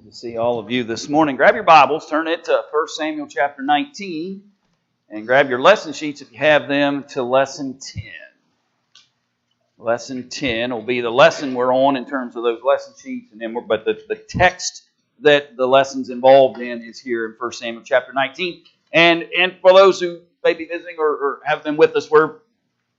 To see all of you this morning. Grab your Bibles, turn it to 1 Samuel chapter 19, and grab your lesson sheets if you have them to lesson 10. Lesson 10 will be the lesson we're on in terms of those lesson sheets, and then but the text that the lesson's involved in is here in 1 Samuel chapter 19. And for those who may be visiting or have been with us, we're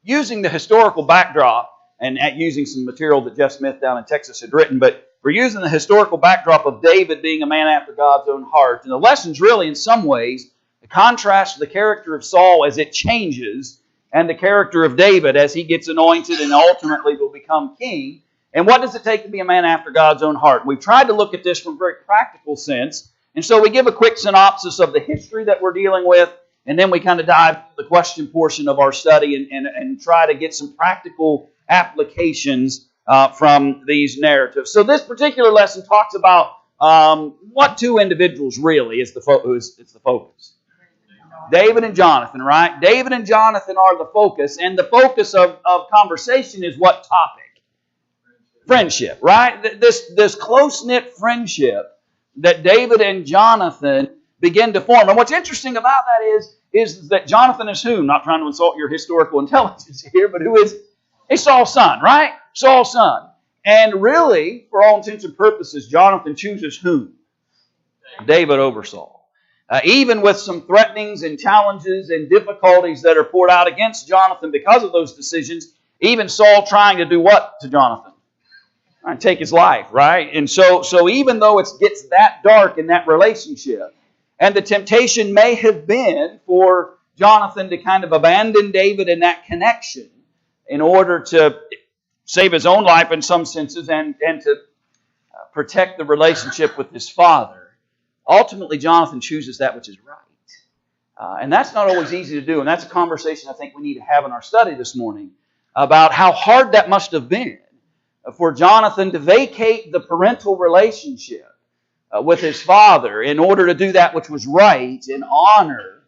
using the historical backdrop and using some material that Jeff Smith down in Texas had written, but we're using the historical backdrop of David being a man after God's own heart. And the lesson's really, in some ways, a contrast to the character of Saul as it changes and the character of David as he gets anointed and ultimately will become king. And what does it take to be a man after God's own heart? We've tried to look at this from a very practical sense. And so we give a quick synopsis of the history that we're dealing with, and then we kind of dive into the question portion of our study and try to get some practical applications from these narratives. So this particular lesson talks about what two individuals really is the focus. David and Jonathan, right? David and Jonathan are the focus, and the focus of conversation is what topic? Friendship, right? This close-knit friendship that David and Jonathan begin to form. And what's interesting about that is that Jonathan is who? Not trying to insult your historical intelligence here, but who is? He's Saul's son, right? Saul's son. And really, for all intents and purposes, Jonathan chooses whom? David over Saul. Even with some threatenings and challenges and difficulties that are poured out against Jonathan because of those decisions, even Saul trying to do what to Jonathan? Trying to take his life, right? And so even though it gets that dark in that relationship, and the temptation may have been for Jonathan to kind of abandon David in that connection in order to save his own life in some senses and to protect the relationship with his father, ultimately Jonathan chooses that which is right. And that's not always easy to do, and that's a conversation I think we need to have in our study this morning about how hard that must have been for Jonathan to vacate the parental relationship with his father in order to do that which was right and honor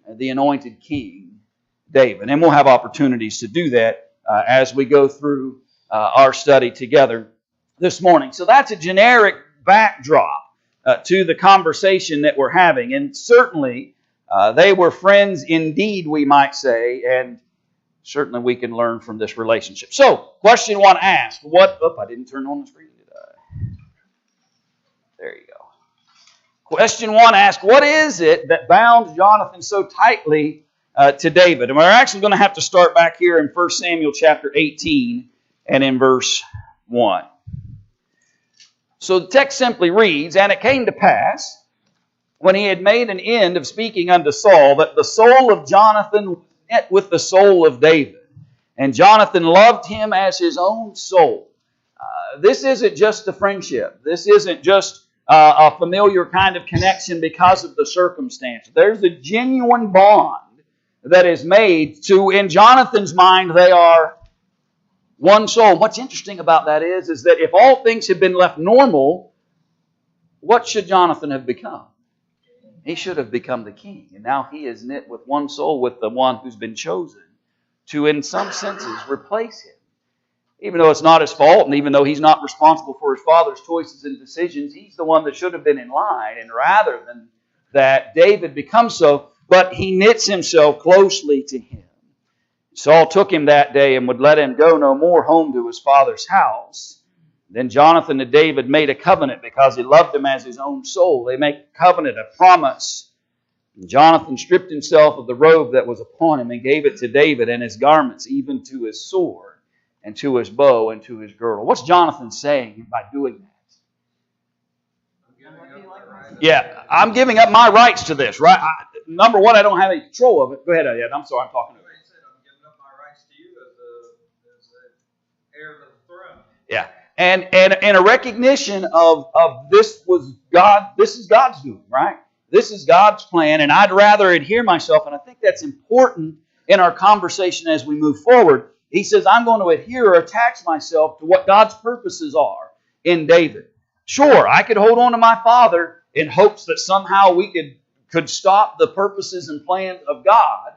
the anointed king, David. And we'll have opportunities to do that as we go through our study together this morning. So that's a generic backdrop to the conversation that we're having. And certainly they were friends indeed, we might say, and certainly we can learn from this relationship. So, question one asked, I didn't turn on the screen, did I? There you go. Question one asked, what is it that bound Jonathan so tightly to David? And we're actually going to have to start back here in 1 Samuel chapter 18 and in verse 1. So the text simply reads, And it came to pass, when he had made an end of speaking unto Saul, that the soul of Jonathan met with the soul of David. And Jonathan loved him as his own soul. This isn't just a friendship. This isn't just a familiar kind of connection because of the circumstance. There's a genuine bond that is made to, in Jonathan's mind, they are one soul. What's interesting about that is that if all things had been left normal, what should Jonathan have become? He should have become the king. And now he is knit with one soul with the one who's been chosen to, in some senses, replace him. Even though it's not his fault, and even though he's not responsible for his father's choices and decisions, he's the one that should have been in line. And rather than that, David becomes so, but he knits himself closely to him. Saul took him that day and would let him go no more home to his father's house. Then Jonathan and David made a covenant because he loved him as his own soul. They make a covenant, a promise. And Jonathan stripped himself of the robe that was upon him and gave it to David and his garments, even to his sword and to his bow and to his girdle. What's Jonathan saying by doing that? Yeah, I'm giving up my rights to this, right? Number one, I don't have any control of it. Go ahead, Ed. I'm sorry, I'm talking to you. I'm giving up my rights to you as the heir to the throne. Yeah. And a recognition of this is God's doing, right? This is God's plan, and I'd rather adhere myself, and I think that's important in our conversation as we move forward. He says, I'm going to adhere or attach myself to what God's purposes are in David. Sure, I could hold on to my father in hopes that somehow we could stop the purposes and plans of God.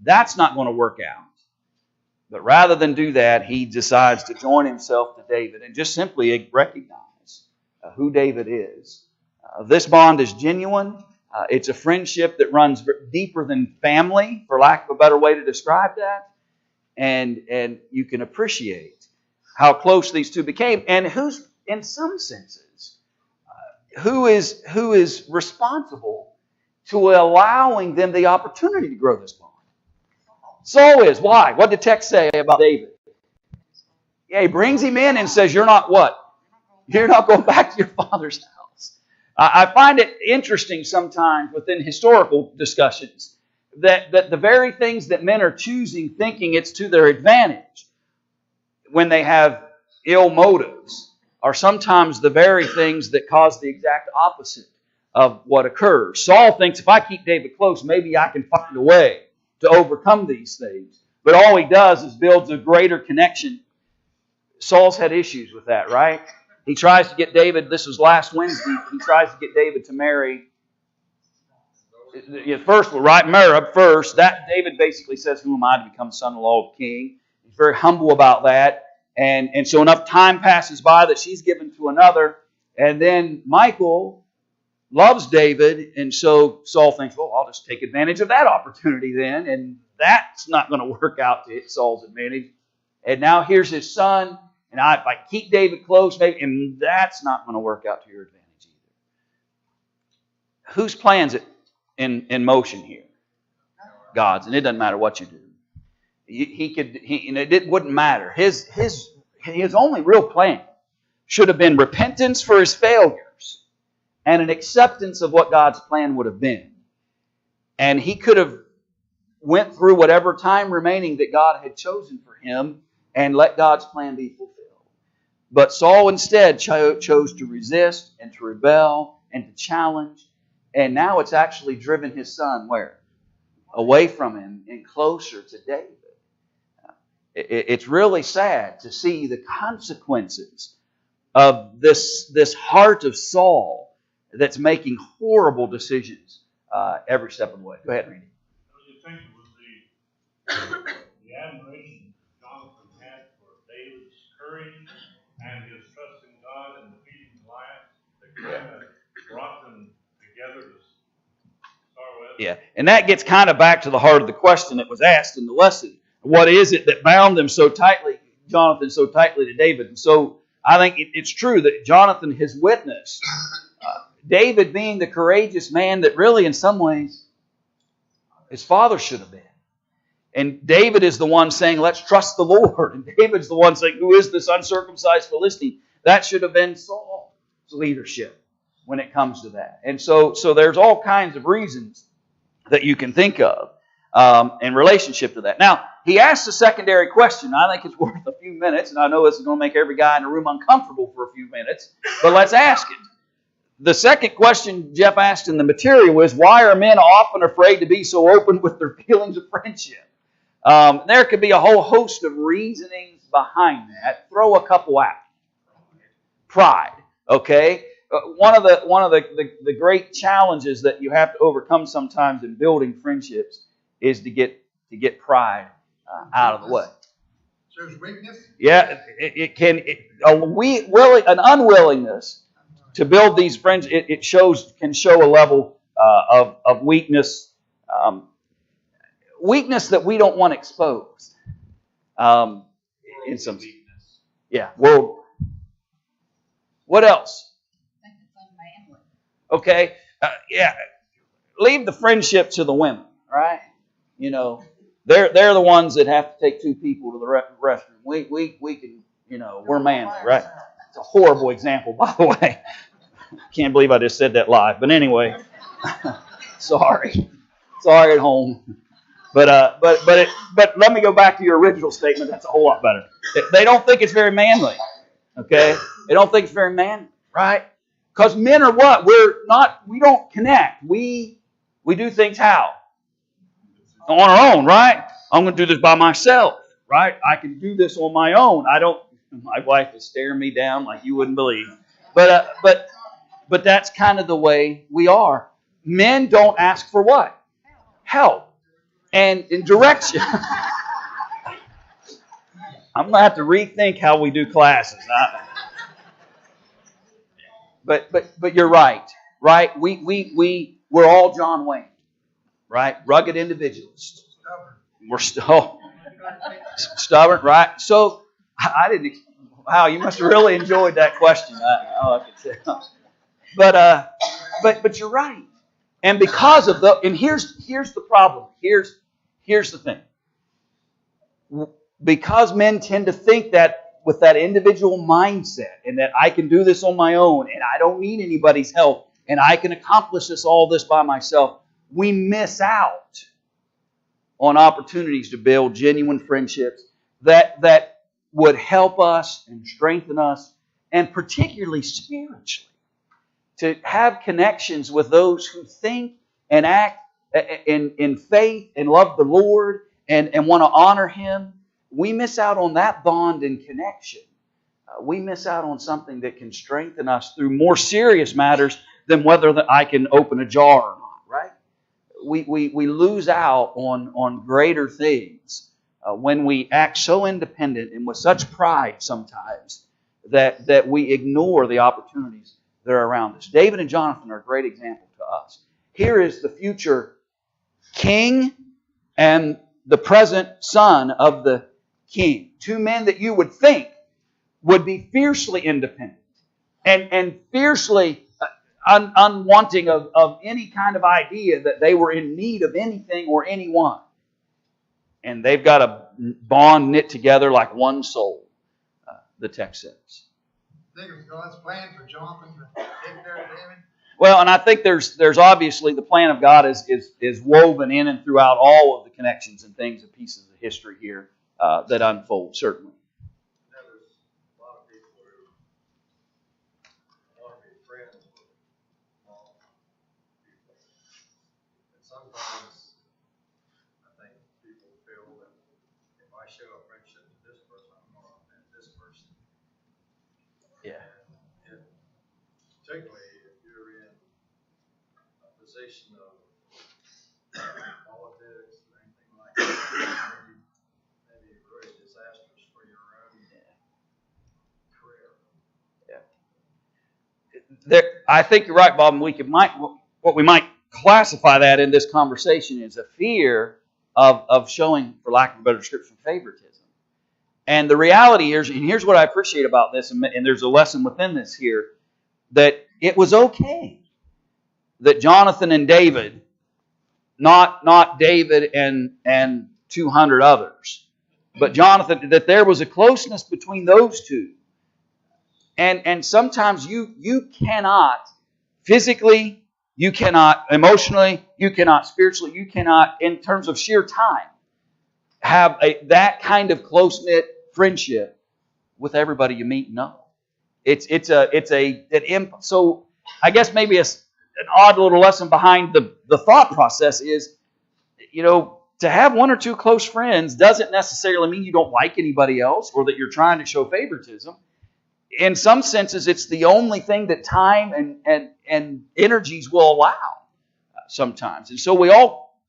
That's not going to work out. But rather than do that, he decides to join himself to David and just simply recognize who David is This bond is genuine. It's a friendship that runs deeper than family, for lack of a better way to describe that. And you can appreciate how close these two became, and who's, in some senses, who is responsible to allowing them the opportunity to grow this bond. Saul is. Why? What did the text say about David? Yeah, he brings him in and says, you're not what? You're not going back to your father's house. I find it interesting sometimes within historical discussions that the very things that men are choosing, thinking it's to their advantage when they have ill motives, are sometimes the very things that cause the exact opposite of what occurs. Saul thinks, if I keep David close, maybe I can find a way to overcome these things. But all he does is builds a greater connection. Saul's had issues with that, right? He tries to get David, this was last Wednesday, he tries to get David to marry. First, right, Merab first. That David basically says, who am I to become son-in-law of the king? He's very humble about that. And so enough time passes by that she's given to another. And then Michal loves David. And so Saul thinks, well, I'll just take advantage of that opportunity then. And that's not going to work out to Saul's advantage. And now here's his son. And if I keep David close, maybe, and that's not going to work out to your advantage either. Whose plans it in motion here? God's. And it doesn't matter what you do. It wouldn't matter. His only real plan should have been repentance for his failures and an acceptance of what God's plan would have been. And he could have went through whatever time remaining that God had chosen for him and let God's plan be fulfilled. But Saul instead chose to resist and to rebel and to challenge. And now it's actually driven his son where? Away from him and closer to David. It's really sad to see the consequences of this heart of Saul that's making horrible decisions every step of the way. Go ahead, Randy. What do you think it was the admiration Jonathan had for David's courage and his trust in God and defeating Goliath that kind of brought them together to start with? Yeah, and that gets kind of back to the heart of the question that was asked in the lesson. What is it that bound them so tightly, Jonathan, so tightly to David? And so I think it's true that Jonathan has witnessed David being the courageous man that really in some ways his father should have been. And David is the one saying, let's trust the Lord. And David's the one saying, who is this uncircumcised Philistine? That should have been Saul's leadership when it comes to that. And so there's all kinds of reasons that you can think of in relationship to that. Now, he asked a secondary question. I think it's worth a few minutes, and I know this is going to make every guy in the room uncomfortable for a few minutes, but let's ask it. The second question Jeff asked in the material is, why are men often afraid to be so open with their feelings of friendship? There could be a whole host of reasonings behind that. Throw a couple out. Pride, okay? One of the great challenges that you have to overcome sometimes in building friendships is to get pride out of the way. So there's weakness? Yeah, an unwillingness to build these friends. It can show a level of weakness, weakness that we don't want exposed. In some weakness. Yeah. Well, what else? I think it's unmanly. Okay. Yeah. Leave the friendship to the women, right? You know, they're the ones that have to take two people to the restroom. We can, we're manly, right? It's a horrible example, by the way. Can't believe I just said that live. But anyway, sorry at home. But let me go back to your original statement. That's a whole lot better. They don't think it's very manly. Okay, they don't think it's very manly, right? Because men are what? We don't connect. We do things how? On our own, right? I'm going to do this by myself, right? I can do this on my own. My wife is staring me down like you wouldn't believe. But that's kind of the way we are. Men don't ask for what? Help and in direction. I'm going to have to rethink how we do classes. But you're right. right? We're all John Wayne, right? Rugged individualists. We're still stubborn, right? So I didn't. Wow, you must have really enjoyed that question. I could tell. But you're right. And because of and here's the problem. Here's the thing. Because men tend to think that with that individual mindset and that I can do this on my own and I don't need anybody's help and I can accomplish all this by myself, we miss out on opportunities to build genuine friendships that would help us and strengthen us, and particularly spiritually, to have connections with those who think and act in faith and love the Lord and want to honor Him. We miss out on that bond and connection. We miss out on something that can strengthen us through more serious matters than whether I can open a jar or not, right? We lose out on greater things when we act so independent and with such pride sometimes that we ignore the opportunities that are around us. David and Jonathan are a great example to us. Here is the future king and the present son of the king. Two men that you would think would be fiercely independent and fiercely unwanting of any kind of idea that they were in need of anything or anyone. And they've got a bond knit together like one soul, the text says. I think it was God's plan for Jonathan to take care of David. Well, and I think there's obviously the plan of God is woven in and throughout all of the connections and things and pieces of history here that unfold, certainly. There's a lot of people who want to be friends with small people. And sometimes I think people feel that if I show a friendship to this person, I'm going to offend this person. Yeah. And particularly if you're in a position of politics or anything like that, maybe really disastrous for your own career. Yeah. I think you're right, Bob. And what we might classify that in this conversation is a fear of showing, for lack of a better description, favoritism. And the reality is, and here's what I appreciate about this, and there's a lesson within this here, that it was okay that Jonathan and David, not David and 200 others, but Jonathan, that there was a closeness between those two. And sometimes you cannot physically, you cannot emotionally, you cannot spiritually, you cannot, in terms of sheer time, have that kind of close-knit friendship with everybody you meet and know. So I guess maybe an odd little lesson behind the thought process is, to have one or two close friends doesn't necessarily mean you don't like anybody else or that you're trying to show favoritism. In some senses, it's the only thing that time and energies will allow sometimes. And so we all,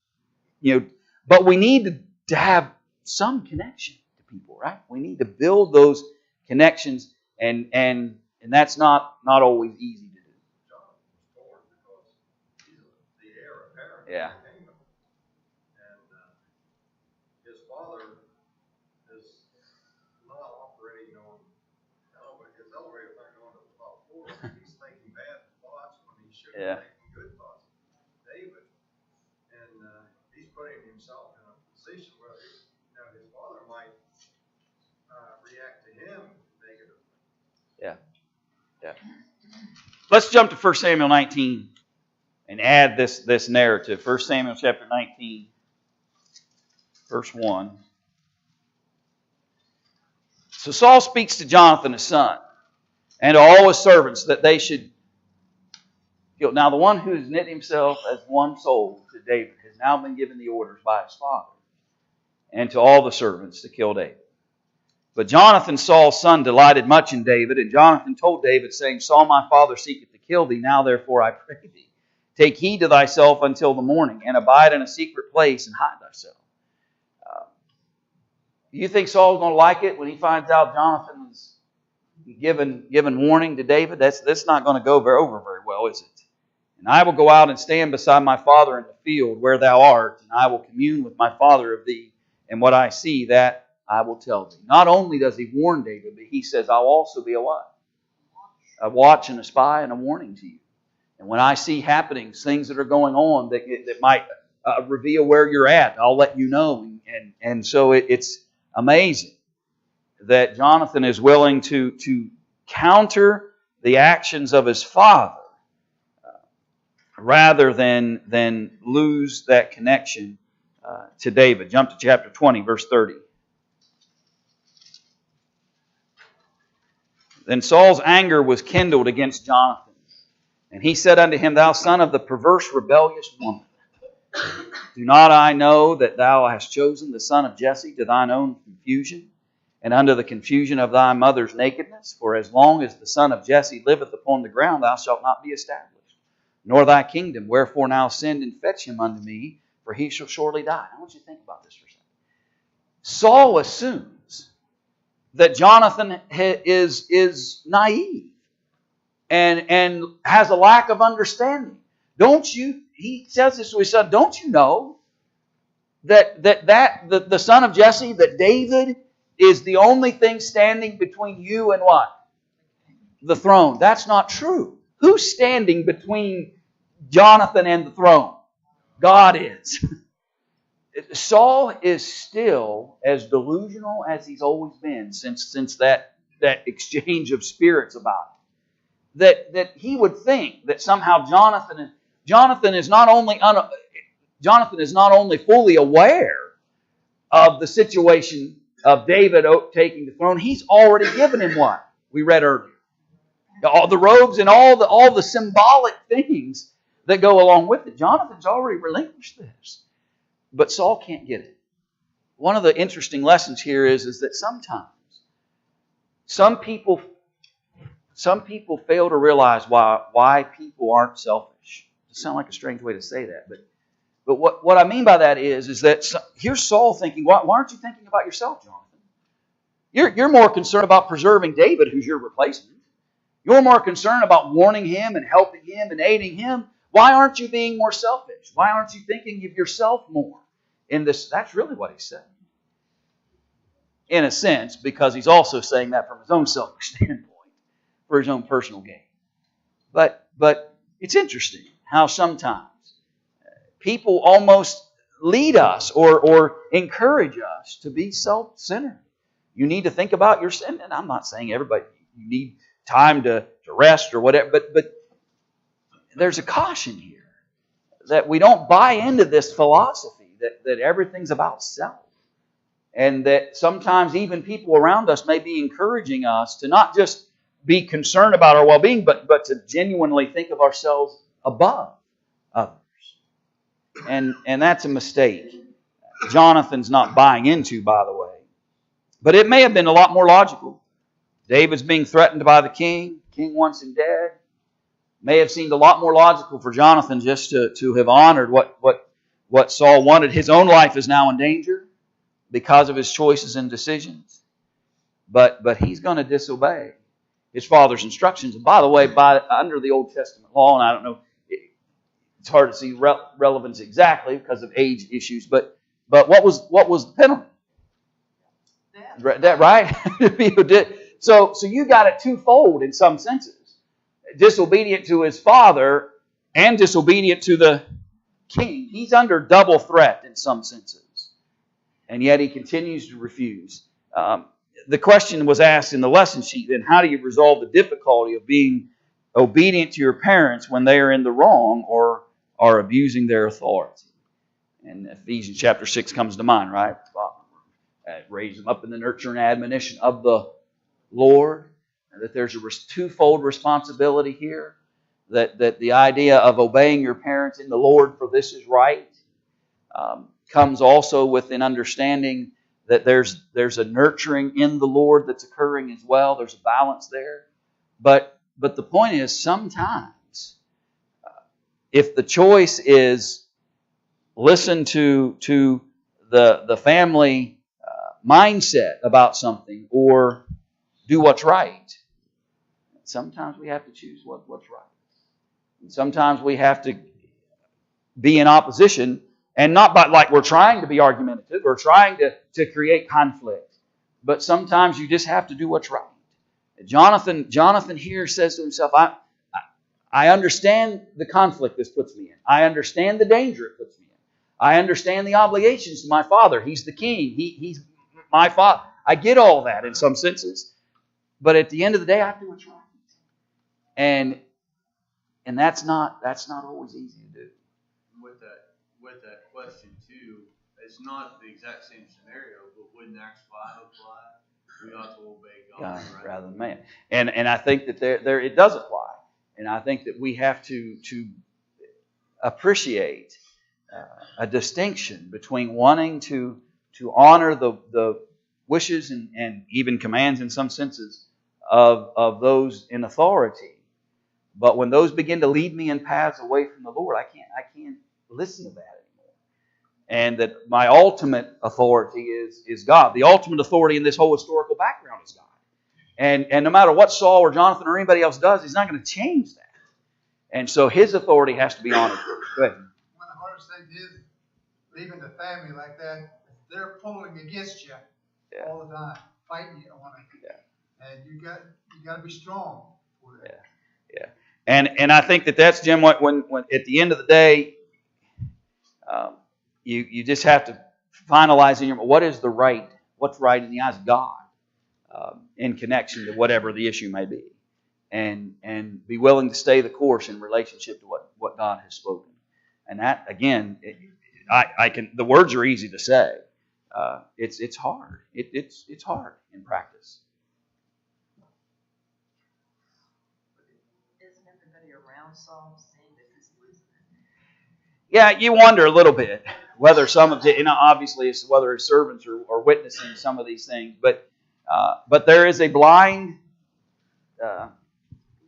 but we need to have some connection to people, right? We need to build those connections, and that's not always easy to do. Jonathan was born because he's the heir apparent Yeah. of the kingdom. And his father is not operating on his elevator thing going to the top floor. He's thinking bad thoughts when he should be thinking good thoughts. David, and he's putting himself in a position where his father might react to him negatively. Yeah. Let's jump to 1 Samuel 19 and add this narrative. 1 Samuel chapter 19, verse 1. So Saul speaks to Jonathan, his son, and to all his servants that they should kill. Now the one who has knit himself as one soul to David has now been given the orders by his father, and to all the servants to kill David. But Jonathan, Saul's son, delighted much in David, and Jonathan told David, saying, Saul my father seeketh to kill thee, now therefore I pray thee, take heed to thyself until the morning, and abide in a secret place, and hide thyself. You think Saul's going to like it when he finds out Jonathan's given warning to David? That's not going to go over very well, is it? And I will go out and stand beside my father in the field where thou art, and I will commune with my father of thee, and what I see, that I will tell thee. Not only does he warn David, but he says, I'll also be a what? A watch and a spy and a warning to you. And when I see happenings, things that are going on that might reveal where you're at, I'll let you know. And so it's amazing that Jonathan is willing to counter the actions of his father rather than lose that connection to David. Jump to chapter 20, verse 30. Then Saul's anger was kindled against Jonathan, and he said unto him, Thou son of the perverse, rebellious woman, do not I know that thou hast chosen the son of Jesse to thine own confusion, and unto the confusion of thy mother's nakedness? For as long as the son of Jesse liveth upon the ground, thou shalt not be established, nor thy kingdom. Wherefore now send and fetch him unto me, for he shall surely die. I want you to think about this for a second. Saul assumes that Jonathan is naive and has a lack of understanding. He says this to his son, don't you know that the son of Jesse, that David is the only thing standing between you and what? The throne. That's not true. Who's standing between Jonathan and the throne? God is. Saul is still as delusional as he's always been since that exchange of spirits about it. That he would think that somehow Jonathan is not only fully aware of the situation of David taking the throne. He's already given him what we read earlier, all the robes and all the symbolic things that go along with it. Jonathan's already relinquished this. But Saul can't get it. One of the interesting lessons here is that sometimes some people fail to realize why people aren't selfish. It sounds like a strange way to say that, but what I mean by that is that here's Saul thinking, why aren't you thinking about yourself, Jonathan? You're more concerned about preserving David, who's your replacement. You're more concerned about warning him and helping him and aiding him. Why aren't you being more selfish? Why aren't you thinking of yourself more? In this, that's really what he's saying. In a sense, because he's also saying that from his own selfish standpoint, for his own personal gain. But it's interesting how sometimes people almost lead us or encourage us to be self-centered. You need to think about your sin. And I'm not saying everybody, you need time to rest or whatever, but there's a caution here that we don't buy into this philosophy that everything's about self. And that sometimes even people around us may be encouraging us to not just be concerned about our well-being, but to genuinely think of ourselves above others. And that's a mistake Jonathan's not buying into, by the way. But it may have been a lot more logical. David's being threatened by the king. King wants him dead. May have seemed a lot more logical for Jonathan just to have honored what Saul wanted. His own life is now in danger because of his choices and decisions. But he's going to disobey his father's instructions. And by the way, under the Old Testament law, and I don't know, it's hard to see relevance exactly because of age issues, but what was the penalty? That right? So you got it twofold in some senses. Disobedient to his father and disobedient to the king. He's under double threat in some senses. And yet he continues to refuse. The question was asked in the lesson sheet, then how do you resolve the difficulty of being obedient to your parents when they are in the wrong or are abusing their authority? And Ephesians chapter 6 comes to mind, right? Raise them up in the nurture and admonition of the Lord. And that there's a twofold responsibility here. That the idea of obeying your parents in the Lord, for this is right, comes also with an understanding that there's a nurturing in the Lord that's occurring as well. There's a balance there. But the point is, sometimes, if the choice is listen to the family mindset about something or do what's right, sometimes we have to choose what's right. Sometimes we have to be in opposition, and not by like we're trying to be argumentative or trying to create conflict, but sometimes you just have to do what's right. Jonathan here says to himself, I understand the conflict this puts me in. I understand the danger it puts me in. I understand the obligations to my father. He's the king. He's my father. I get all that in some senses. But at the end of the day, I have to do what's right. And that's not always easy to do. With that question too, it's not the exact same scenario, but wouldn't Acts 5 apply? We ought to obey God rather than man. And I think that there it does apply. And I think that we have to appreciate a distinction between wanting to honor the wishes and even commands in some senses of those in authority. But when those begin to lead me in paths away from the Lord, I can't listen to that anymore. And that my ultimate authority is God. The ultimate authority in this whole historical background is God. And no matter what Saul or Jonathan or anybody else does, he's not going to change that. And so his authority has to be honored. Go ahead. One of the hardest things is leaving the family like that. They're pulling against you all the time, fighting you on it. Yeah. And you got to be strong for that. Yeah. And I think that's, Jim, when at the end of the day, you just have to finalize in your mind what's right in the eyes of God in connection to whatever the issue may be. And be willing to stay the course in relationship to what God has spoken. And that, again, the words are easy to say. It's hard. It's hard in practice. Isn't everybody around Saul seeing that he's losing it? Yeah, you wonder a little bit whether some of it, obviously, it's whether his servants are witnessing some of these things. But there is a blind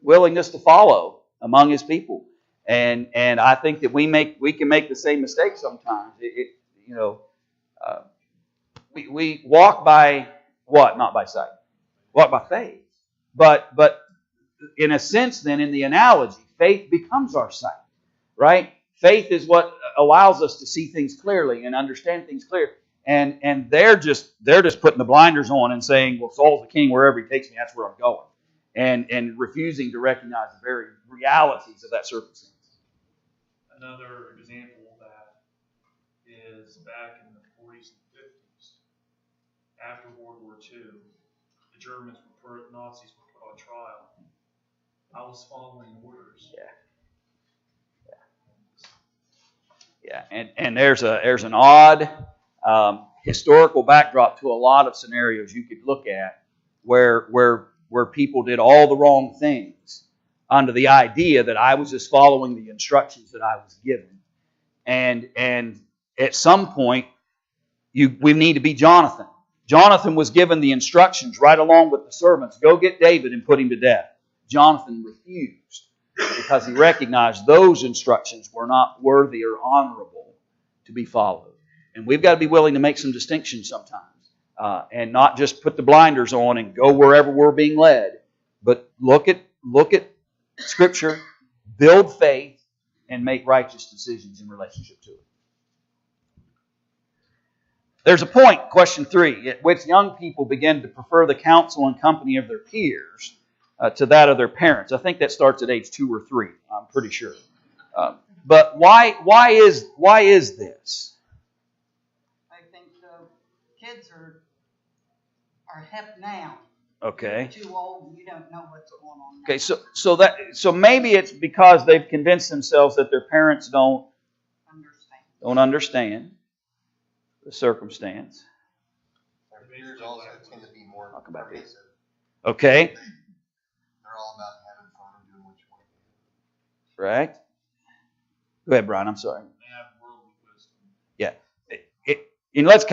willingness to follow among his people, and I think that we can make the same mistake sometimes. We walk by what? Not by sight. Walk by faith. But in a sense, then in the analogy, faith becomes our sight, right? Faith is what allows us to see things clearly and understand things clear. And they're just putting the blinders on and saying, well, Saul's the king, wherever he takes me, that's where I'm going. And refusing to recognize the very realities of that circumstance. Another example of that is back in the 40s and 50s, after World War II, the Nazis were put on trial. I was following orders. Yeah. And there's an odd historical backdrop to a lot of scenarios you could look at where people did all the wrong things under the idea that I was just following the instructions that I was given. And at some point, we need to be Jonathan. Jonathan was given the instructions right along with the servants. Go get David and put him to death. Jonathan refused because he recognized those instructions were not worthy or honorable to be followed. And we've got to be willing to make some distinctions sometimes. And not just put the blinders on and go wherever we're being led, but look at Scripture, build faith, and make righteous decisions in relationship to it. There's a point, question 3, at which young people begin to prefer the counsel and company of their peers to that of their parents. I think that starts at age 2 or 3. I'm pretty sure. But why is this? I think the kids are hep now. Okay. You're too old and you don't know what's going on now. Okay, so maybe it's because they've convinced themselves that their parents don't understand the circumstance. Their peers also tend to be more permissive. Okay. They're all about having fun and doing what you want to do. Right. Go ahead, Brian. I'm sorry. They have worldly wisdom. Yeah. And let's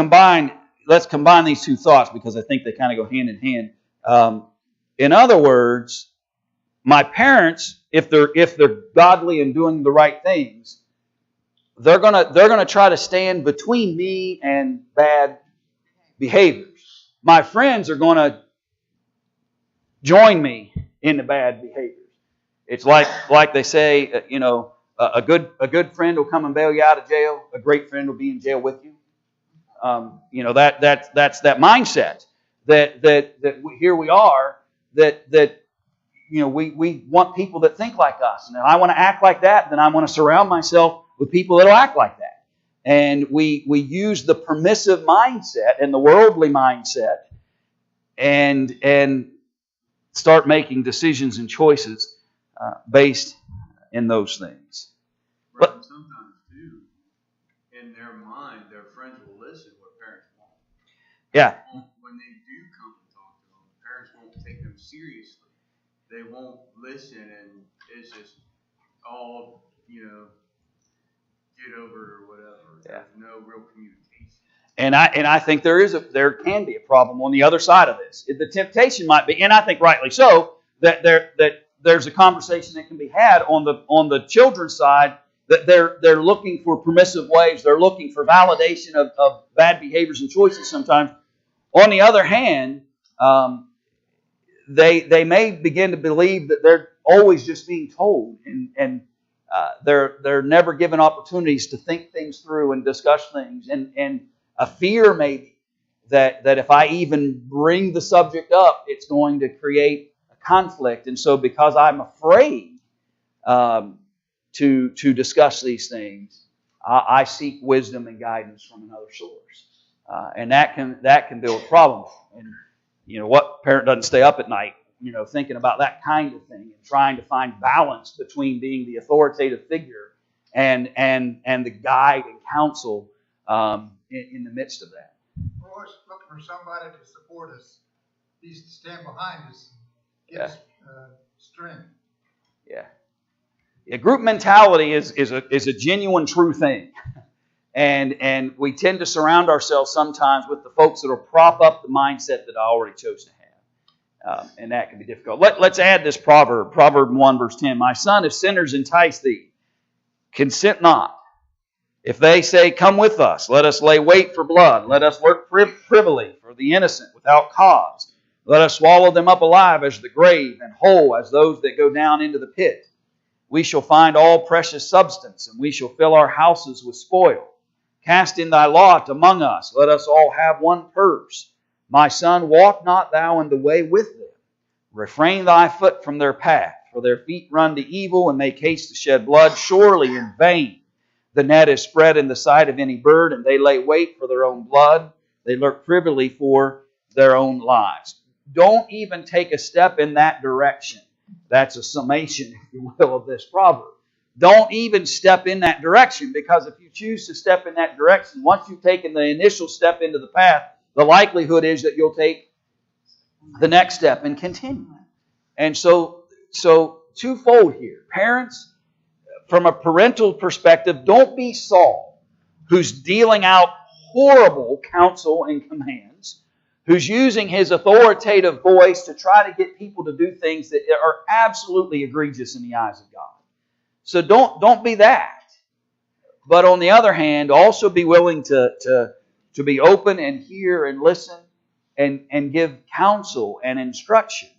combine these two thoughts because I think they kind of go hand in hand. In other words, my parents, if they're godly and doing the right things, they're gonna try to stand between me and bad behaviors. My friends are going to join me in the bad behaviors. It's like they say, a good friend will come and bail you out of jail. A great friend will be in jail with you. That's that mindset that here we are that we want people that think like us, and if I want to act like that, then I want to surround myself with people that'll act like that. And we use the permissive mindset and the worldly mindset, and start making decisions and choices based in those things. Right, and sometimes too, in their mind, their friends will listen what parents won't. Yeah. When they do come and talk to them, parents won't take them seriously. They won't listen, and it's just all, get over it or whatever. Yeah. There's no real communication. And I think there can be a problem on the other side of this. The temptation might be, and I think rightly so, that there's a conversation that can be had on the children's side, that they're looking for permissive ways, they're looking for validation of bad behaviors and choices sometimes. On the other hand, they may begin to believe that they're always just being told, and they're never given opportunities to think things through and discuss things, and a fear maybe that if I even bring the subject up, it's going to create a conflict. And so because I'm afraid to discuss these things, I seek wisdom and guidance from another source. And that can build problems. And what parent doesn't stay up at night, thinking about that kind of thing and trying to find balance between being the authoritative figure and the guide and counsel in the midst of that. We're always looking for somebody to support us, at least to stand behind us, give us strength. Yeah. Yeah. Group mentality is a genuine, true thing, and we tend to surround ourselves sometimes with the folks that will prop up the mindset that I already chose to have, and that can be difficult. Let's add this proverb, Proverb 1 verse 10. My son, if sinners entice thee, consent not. If they say, come with us, let us lay wait for blood. Let us work privily for the innocent without cause. Let us swallow them up alive as the grave, and whole as those that go down into the pit. We shall find all precious substance, and we shall fill our houses with spoil. Cast in thy lot among us. Let us all have one purse. My son, walk not thou in the way with them. Refrain thy foot from their path, for their feet run to evil, and make haste to shed blood. Surely in vain the net is spread in the sight of any bird, and they lay wait for their own blood. They lurk privily for their own lives. Don't even take a step in that direction. That's a summation, if you will, of this proverb. Don't even step in that direction, because if you choose to step in that direction, once you've taken the initial step into the path, the likelihood is that you'll take the next step and continue. And so twofold here. Parents, from a parental perspective, don't be Saul, who's dealing out horrible counsel and commands, who's using his authoritative voice to try to get people to do things that are absolutely egregious in the eyes of God. So don't be that. But on the other hand, also be willing to be open and hear and listen and give counsel and instruction.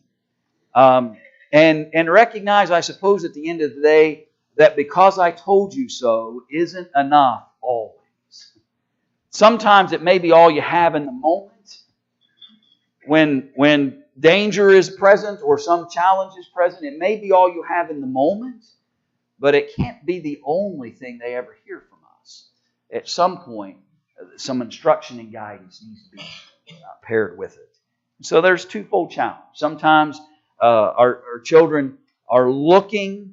And recognize, I suppose, at the end of the day, that because I told you so isn't enough always. Sometimes it may be all you have in the moment. When danger is present or some challenge is present, it may be all you have in the moment, but it can't be the only thing they ever hear from us. At some point, some instruction and guidance needs to be paired with it. So there's twofold challenge. Sometimes our children are looking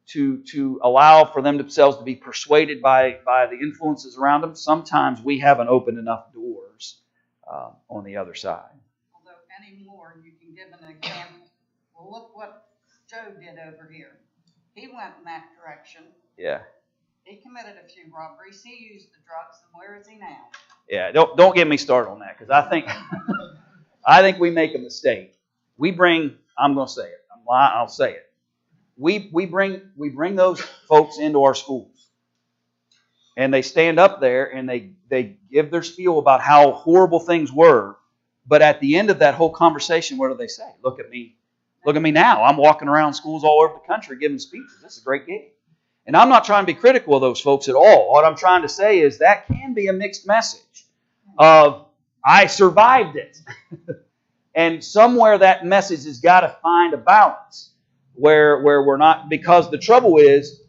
to allow for themselves to be persuaded by the influences around them. Sometimes we haven't opened enough doors on the other side. Although anymore, you can give an example. Well, look what Joe did over here. He went in that direction. Yeah. He committed a few robberies. He used the drugs, and where is he now? Yeah. Don't get me started on that, because I think we make a mistake. I'm going to say it. I'll say it. We bring those folks into our schools, and they stand up there and they give their spiel about how horrible things were, but at the end of that whole conversation, what do they say? Look at me, Look at me now. I'm walking around schools all over the country giving speeches. This is a great gig. And I'm not trying to be critical of those folks at all. What I'm trying to say is that can be a mixed message of, I survived it. And somewhere that message has got to find a balance where we're not, because the trouble is,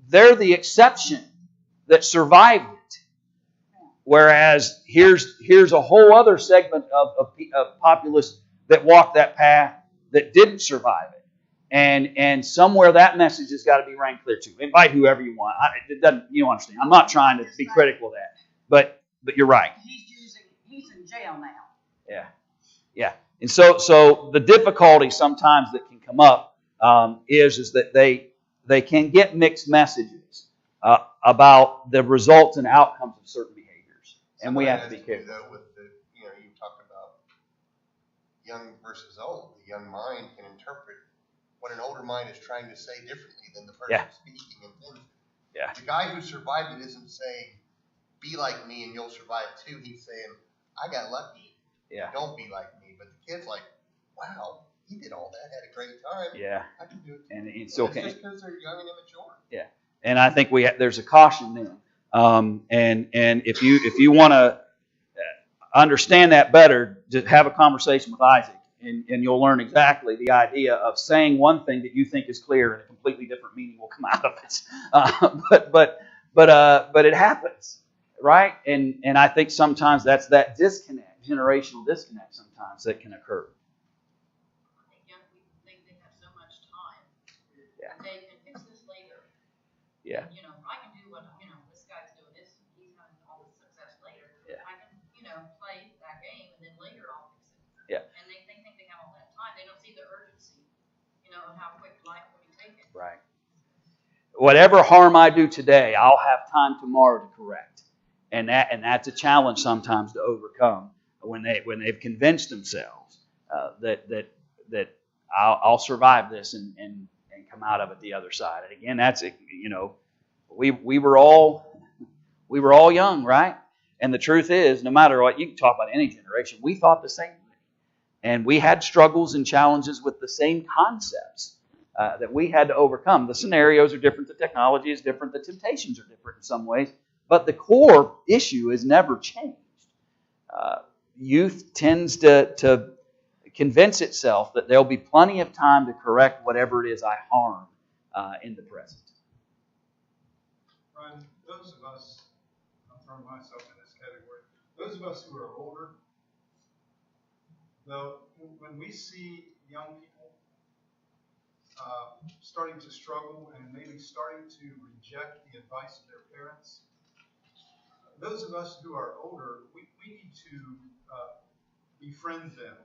they're the exception that survived it. Whereas here's a whole other segment of populace that walked that path that didn't survive it. And somewhere that message has got to be rang clear too. Invite whoever you want. It doesn't, you don't understand. I'm not trying to be critical of that. But you're right. He's in jail now. Yeah. Yeah. And so the difficulty sometimes that can come up is that they can get mixed messages about the results and outcomes of certain behaviors. And we have to be careful. Though, with the, you talk about young versus old. The young mind can interpret what an older mind is trying to say differently than the person speaking and thinking. Yeah. The guy who survived it isn't saying, be like me and you'll survive too. He's saying, I got lucky. Yeah. Don't be like me. But the kid's like, wow, he did all that, had a great time. Yeah. I can do it too. And it's Well, okay. It's just because they're young and immature. Yeah. And I think there's a caution there. And if you want to understand that better, just have a conversation with Isaac, and you'll learn exactly the idea of saying one thing that you think is clear and a completely different meaning will come out of it. But it happens, right? And I think sometimes that's that disconnect, generational disconnect sometimes that can occur. I think young people think they have so much time. Yeah. They can fix this later. Yeah. I can do what, this guy's doing this, and he's having all this success later. Yeah. I can, play that game, and then later I'll fix it. Yeah. And they think they have all that time. They don't see the urgency, of how quick life will be taken. Right. Whatever harm I do today, I'll have time tomorrow to correct. And that's a challenge sometimes to overcome when they've convinced themselves that I'll survive this and come out of it the other side. And again, that's we were all young, right? And the truth is, no matter what, you can talk about any generation, we thought the same way. And we had struggles and challenges with the same concepts that we had to overcome. The scenarios are different, the technology is different, the temptations are different in some ways, but the core issue has never changed. Youth tends to convince itself that there'll be plenty of time to correct whatever it is I harm in the present. Brian, those of us, I'm throwing myself in this category, those of us who are older, though, when we see young people starting to struggle and maybe starting to reject the advice of their parents, those of us who are older, we need to befriend them,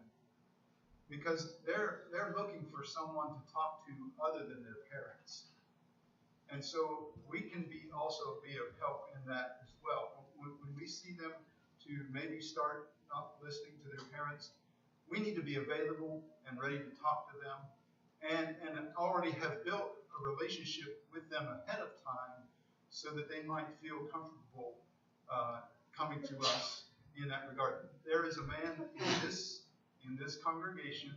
because they're looking for someone to talk to other than their parents. And so we can also be of help in that as well. When we see them to maybe start not listening to their parents, we need to be available and ready to talk to them, and already have built a relationship with them ahead of time so that they might feel comfortable coming to us in that regard. There is a man in this congregation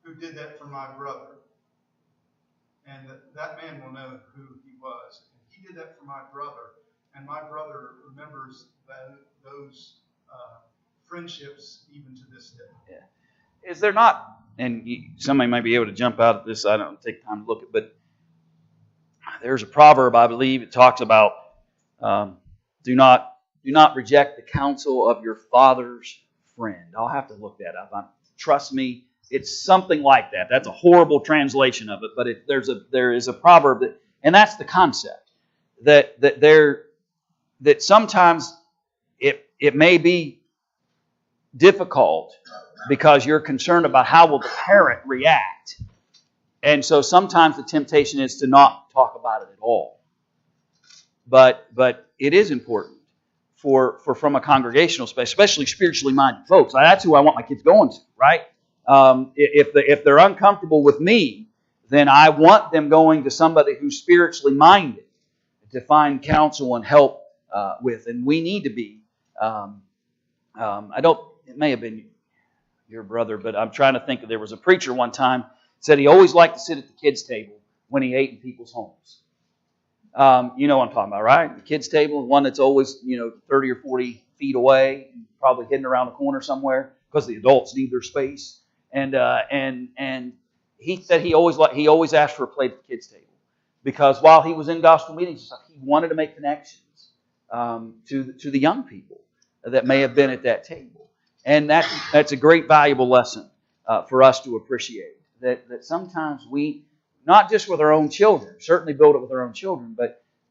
who did that for my brother. And that man will know who he was. He did that for my brother, and my brother remembers those friendships even to this day. Yeah. Is there not, and somebody might be able to jump out at this, I don't take time to look at, but there's a proverb, I believe, it talks about do not reject the counsel of your father's friend. I'll have to look that up. Trust me, it's something like that. That's a horrible translation of it, but there is a proverb and that's the concept that sometimes it may be difficult because you're concerned about how will the parent react, and so sometimes the temptation is to not talk about it at all. But it is important for from a congregational space, especially spiritually minded folks. That's who I want my kids going to, right? If they're uncomfortable with me, then I want them going to somebody who's spiritually minded to find counsel and help with. And we need to be. It may have been your brother, but I'm trying to think. There was a preacher one time said he always liked to sit at the kids' table when he ate in people's homes. You know what I'm talking about, right? The kids' table, one that's always 30 or 40 feet away, probably hidden around the corner somewhere because the adults need their space. And he said he always asked for a plate at the kids' table because while he was in gospel meetings, he wanted to make connections to the young people that may have been at that table. And that's a great valuable lesson for us to appreciate. That sometimes we, not just with our own children, certainly build it with our own children,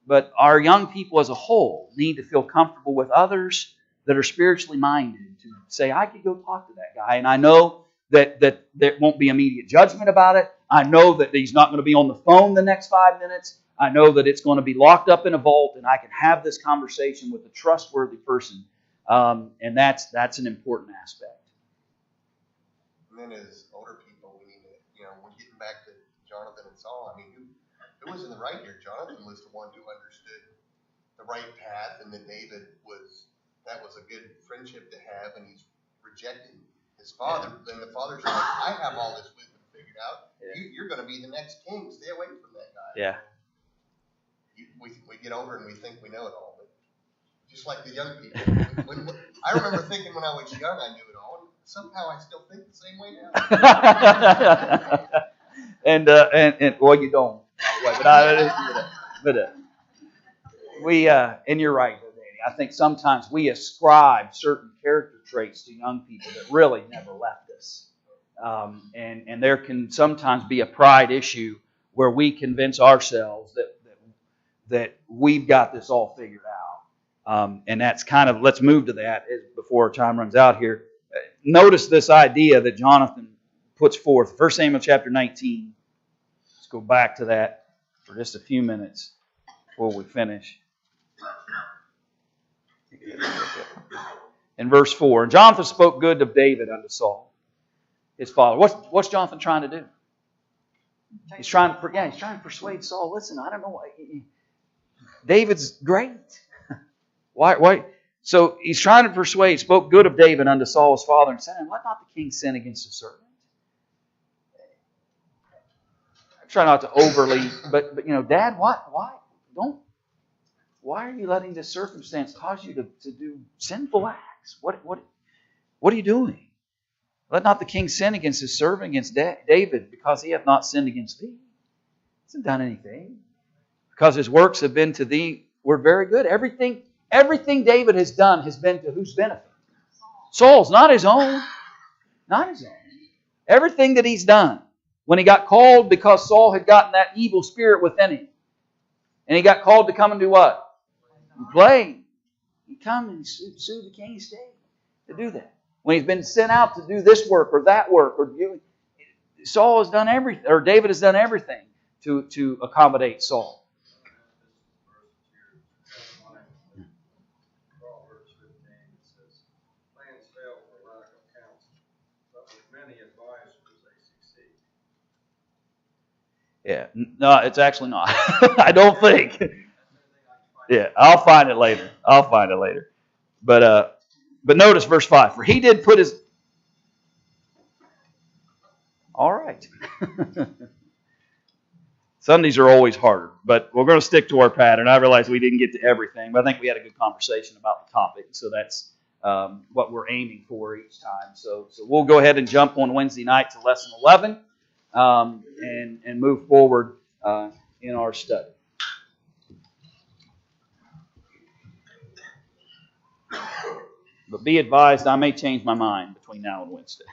but our young people as a whole need to feel comfortable with others that are spiritually minded to say, I could go talk to that guy, and I know that there won't be immediate judgment about it. I know that he's not going to be on the phone the next 5 minutes. I know that it's going to be locked up in a vault, and I can have this conversation with a trustworthy person, and that's an important aspect. And then as older people, we need to, we're getting back to Jonathan and Saul. I mean, who was in the right here? Jonathan was the one who understood the right path, and that David that was a good friendship to have, and he's rejecting his father. Yeah. Then the father's like, I have all this wisdom figured out. Yeah. You're going to be the next king. Stay away from that guy. Yeah. We get older and we think we know it all, but just like the young people. I remember thinking when I was young I knew it all, and somehow I still think the same way now. and well, you don't. But and you're right, Danny. I think sometimes we ascribe certain character traits to young people that really never left us. And there can sometimes be a pride issue where we convince ourselves that we've got this all figured out. And that's kind of, let's move to that before our time runs out here. Notice this idea that Jonathan puts forth. 1 Samuel chapter 19. Let's go back to that for just a few minutes before we finish. In verse 4, and Jonathan spoke good of David unto Saul, his father. What's Jonathan trying to do? He's trying to persuade Saul. Listen, I don't know why. David's great. Why? So he's trying to persuade, spoke good of David unto Saul his father, and said, let not the king sin against his servant. I try not to overly, but Dad, why are you letting this circumstance cause you to do sinful acts? What are you doing? Let not the king sin against his servant, against David, because he hath not sinned against thee. He hasn't done anything. Because his works have been to thee were very good. Everything David has done has been to whose benefit? Saul's, not his own. Not his own. Everything that he's done. When he got called because Saul had gotten that evil spirit within him. And he got called to come and do what? Play. He come and sue the king's state to do that. When he's been sent out to do this work or that work, Saul has done everything, or David has done everything to accommodate Saul. Proverbs 15, it says, plans fail for lack of counsel, but with many advisors they succeed. Yeah, no, it's actually not. I don't think. Yeah, I'll find it later. But notice verse 5. For he did put his... All right. Sundays are always harder, but we're going to stick to our pattern. I realize we didn't get to everything, but I think we had a good conversation about the topic, so that's what we're aiming for each time. So we'll go ahead and jump on Wednesday night to lesson 11 and move forward in our study. But be advised, I may change my mind between now and Wednesday.